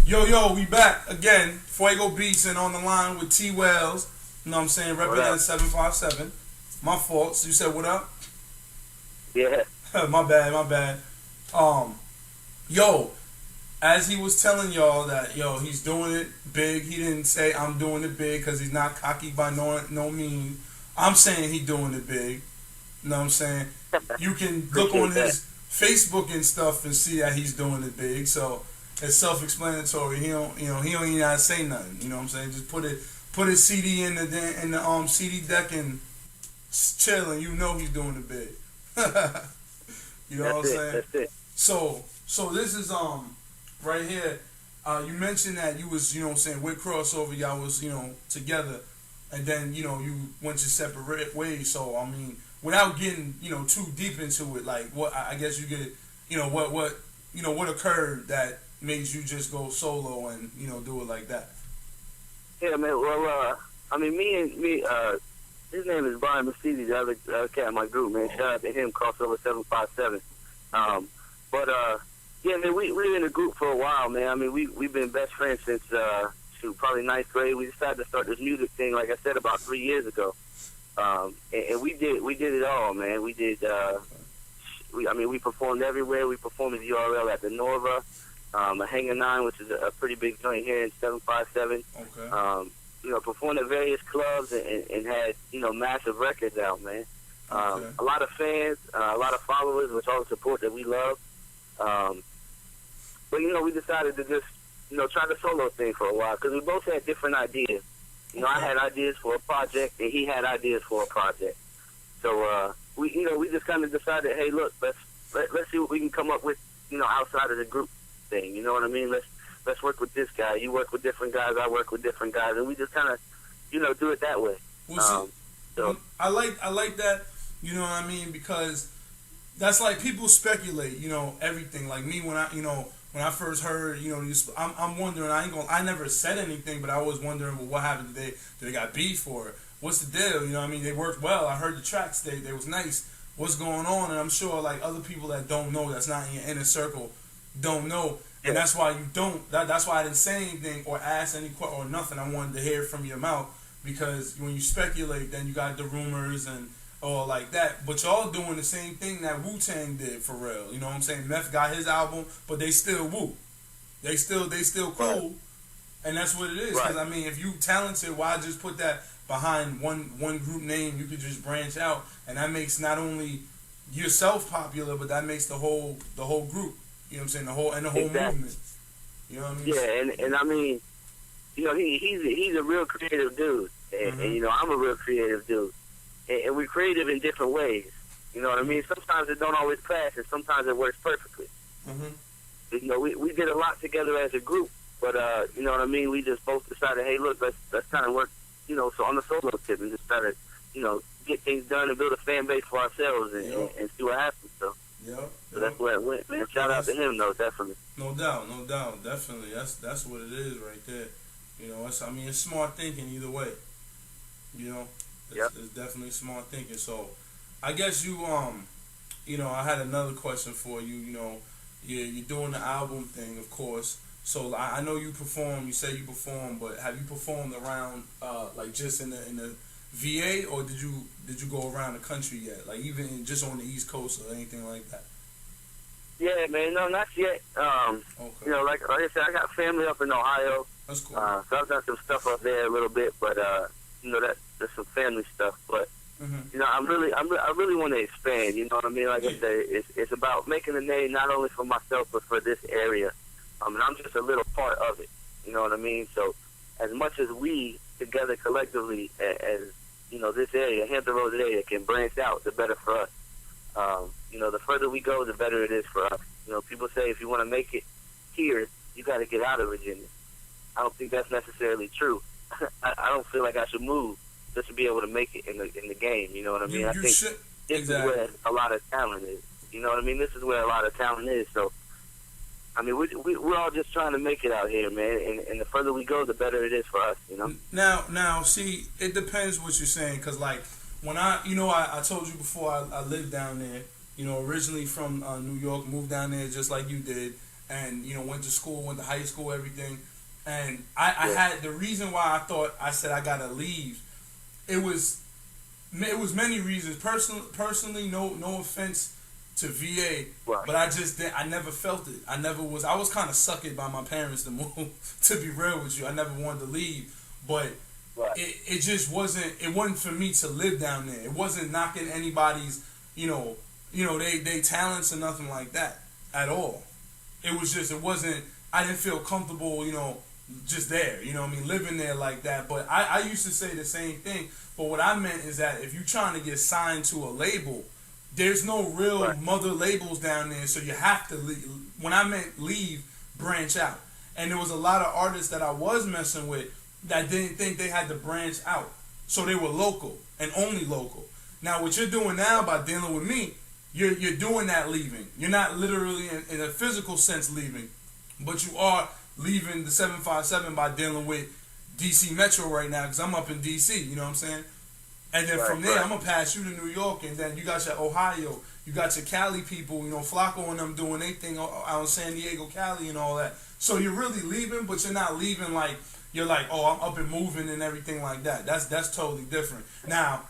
Yo, we back again. Fuego Beats and on the line with T Wells. You know what I'm saying? Representing 757. My fault. So you said what up? Yeah. my bad. Yo, as he was telling y'all that, he's doing it big. He didn't say I'm doing it big because he's not cocky by no means. I'm saying he doing it big. You know what I'm saying? You can look on his Facebook and stuff and see that he's doing it big. So it's self-explanatory. He don't even gotta say nothing. You know what I'm saying? Just put his CD in the CD deck and chill, and you know he's doing it big. You know what I'm saying? That's it. So this is right here. You mentioned that you was with Crossover, y'all was together, and then you went your separate ways. So I mean, without getting too deep into it, like what I guess you get what occurred that made you just go solo and do it like that. Yeah, man. Well, I mean, me, his name is Brian Mercedes, the other cat in my group, man. Shout out to him, Crossover 757. But yeah, man, we've in a group for a while, man. I mean, we've been best friends since probably ninth grade. We decided to start this music thing, like I said, about 3 years ago. And we did it all, man. We did. We performed everywhere. We performed at URL at the Norva, a Hangar 9, which is a pretty big joint here in 757. Okay. Performed at various clubs and had massive records out, man. Okay. A lot of fans, a lot of followers, which all the support that we love. But we decided to just try the solo thing for a while because we both had different ideas. I had ideas for a project, and he had ideas for a project. So we just kind of decided, hey, look, let's see what we can come up with, outside of the group thing. You know what I mean? Let's work with this guy. You work with different guys. I work with different guys, and we just kind of, do it that way. Well, see, I like that. You know what I mean? Because that's like people speculate. Everything. Like me when I first heard, I'm wondering. I never said anything, but I was wondering, well, what happened? Did they got beef for it? What's the deal? I mean, they worked well. I heard the tracks. They was nice. What's going on? And I'm sure like other people that don't know, that's not in your inner circle, don't know. And that's why you don't. That's why I didn't say anything or ask any or nothing. I wanted to hear it from your mouth because when you speculate, then you got the rumors and all like that. But y'all doing the same thing that Wu-Tang did for real. You know what I'm saying? Meth got his album, but they still Wu. They still cool, right. And that's what it is. Because I mean, if you talented, why just put that behind one group name? You could just branch out, and that makes not only yourself popular, but that makes the whole group. You know what I'm saying? The whole movement. You know what I mean? Yeah, and I mean, he's a real creative dude, and I'm a real creative dude, and we're creative in different ways. You know what I mean? Sometimes it don't always clash, and sometimes it works perfectly. Mm-hmm. We did a lot together as a group, but you know what I mean? We just both decided, hey, look, let's kind of work, so on the solo tip, and just try to, get things done and build a fan base for ourselves and see what happens. So that's where it went, man. Shout out to him, though, definitely. No doubt, definitely. That's what it is right there. It's smart thinking either way. It's definitely smart thinking. So, I guess I had another question for you. You're doing the album thing, of course. So I know you perform. You say you perform, but have you performed around like just in the VA, or did you go around the country yet? Like even just on the East Coast or anything like that? Yeah, man. No, not yet. Okay. Like I said, I got family up in Ohio. That's cool. So I've done some stuff up there a little bit, but that's some family stuff. But I really want to expand. You know what I mean? Like I said, it's about making a name not only for myself but for this area. And I'm just a little part of it. You know what I mean? So as much as we together collectively, as this area, Hampton Roads area, can branch out, the better for us. The further we go, the better it is for us. People say if you want to make it here, you got to get out of Virginia. I don't think that's necessarily true. I don't feel like I should move just to be able to make it in the game. You know what I mean? I think this is where a lot of talent is. You know what I mean? This is where a lot of talent is. So, I mean, we're all just trying to make it out here, man. And the further we go, the better it is for us. Now, see, it depends what you're saying, because like when I told you before I lived down there. Originally from New York, moved down there just like you did, and went to school, went to high school, everything. And I had the reason why I said I gotta leave. It was many reasons. Personally, no offense to VA, but I never felt it. I was kind of suckered by my parents to move. To be real with you, I never wanted to leave, but it just wasn't. It wasn't for me to live down there. It wasn't knocking anybody's, they talents or nothing like that at all. It was just, it wasn't. I didn't feel comfortable, just there. Living there like that. But I used to say the same thing. But what I meant is that if you're trying to get signed to a label, there's no real mother labels down there, so you have to leave. When I meant leave, branch out. And there was a lot of artists that I was messing with that didn't think they had to branch out. So they were local and only local. Now, what you're doing now by dealing with me, you're doing that leaving. You're not literally in a physical sense leaving, but you are leaving the 757 by dealing with DC Metro right now, because I'm up in DC, you know what I'm saying? And then from there, I'm going to pass you to New York, and then you got your Ohio, you got your Cali people, Flacco and them doing their thing out in San Diego, Cali and all that. So you're really leaving, but you're not leaving like, you're like, oh, I'm up and moving and everything like that. That's totally different. Now,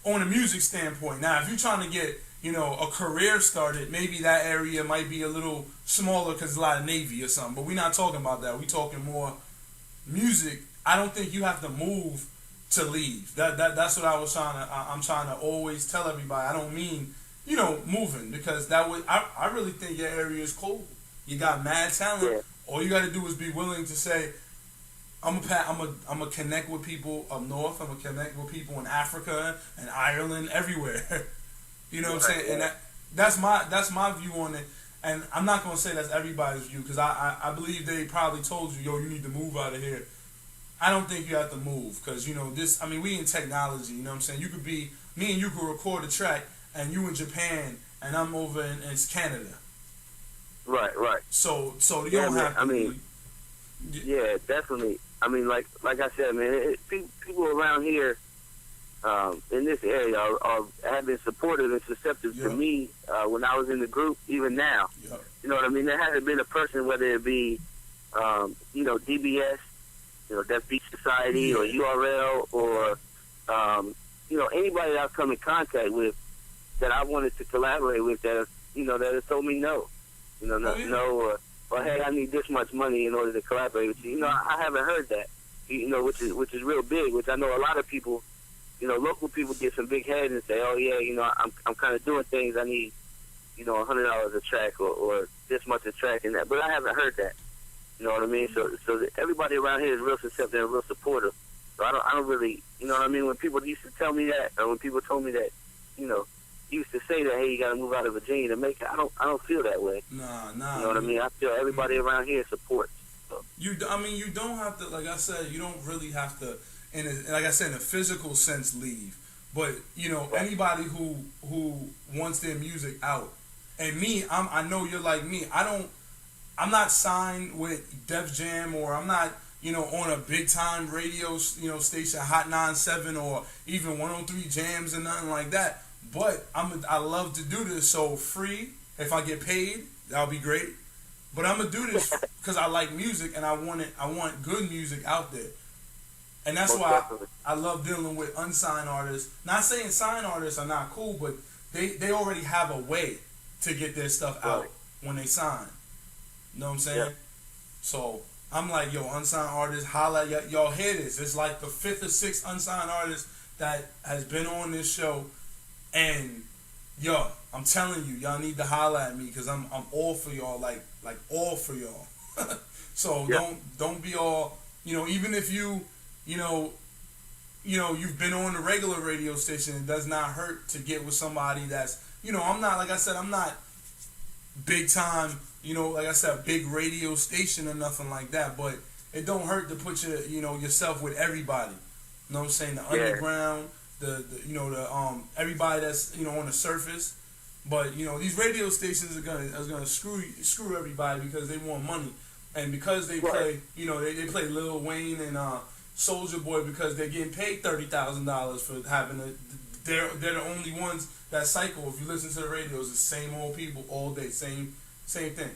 on a music standpoint, now, if you're trying to get, a career started, maybe that area might be a little smaller because there's a lot of Navy or something, but we're not talking about that. We're talking more music. I don't think you have to move to leave. That's what I'm trying to always tell everybody. I don't mean, moving, because I really think your area is cool. You got mad talent. Yeah. All you got to do is be willing to say, I'm gonna connect with people up north. I'm gonna connect with people in Africa and Ireland, everywhere. You know what I'm saying? And that's my view on it. And I'm not gonna say that's everybody's view, because I believe they probably told you, yo, you need to move out of here. I don't think you have to move, because we in technology. You know what I'm saying? Me and you could record a track, and you in Japan, and I'm over in Canada. Right. So you don't have to. Yeah, definitely. Like I said, man, people around here in this area have been supportive and receptive to me when I was in the group, even now. Yep. You know what I mean? There hasn't been a person, whether it be, DBS, Deaf Beach Society, or URL, or, anybody that I've come in contact with that I wanted to collaborate with that has told me no. No, or hey, I need this much money in order to collaborate with you. I haven't heard that, which is real big, which I know a lot of people, local people get some big heads and say, oh yeah, I'm kind of doing things. I need, $100 a track or this much a track and that. But I haven't heard that. You know what I mean? So everybody around here is real receptive and real supportive. So I don't really, when people used to tell me that, or when people told me that, used to say that, hey, you got to move out of Virginia to make it. I don't feel that way. Nah. You know what I mean? I feel everybody around here supports. So. You don't have to, like I said, you don't really have to, in a physical sense, leave. But anybody who wants their music out, and me, I know you're like me. I'm not signed with Def Jam, or I'm not, on a big time radio, station, Hot 97, or even 103 Jams and nothing like that. But I love to do this, so free. If I get paid, that'll be great. But I'm gonna do this because I like music, and I want good music out there. And that's why I love dealing with unsigned artists. Not saying signed artists are not cool, but they already have a way to get their stuff out when they sign. You know what I'm saying? Yeah. So I'm like, yo, unsigned artists, holla, y'all hear this. It's like the 5th or 6th unsigned artist that has been on this show. And, yo, I'm telling you, y'all need to holla at me, because I'm all for y'all, like all for y'all. So don't be all, even if you've been on the regular radio station, it does not hurt to get with somebody that's, I'm not, like I said, I'm not big time, like I said, big radio station or nothing like that, but it don't hurt to put yourself with everybody. You know what I'm saying? The underground, the everybody that's on the surface. But these radio stations are gonna screw everybody, because they want money, and because they play they play Lil Wayne and Soulja Boy, because they're getting paid $30,000 for having they're the only ones that cycle. If you listen to the radio, it's the same old people all day, same thing.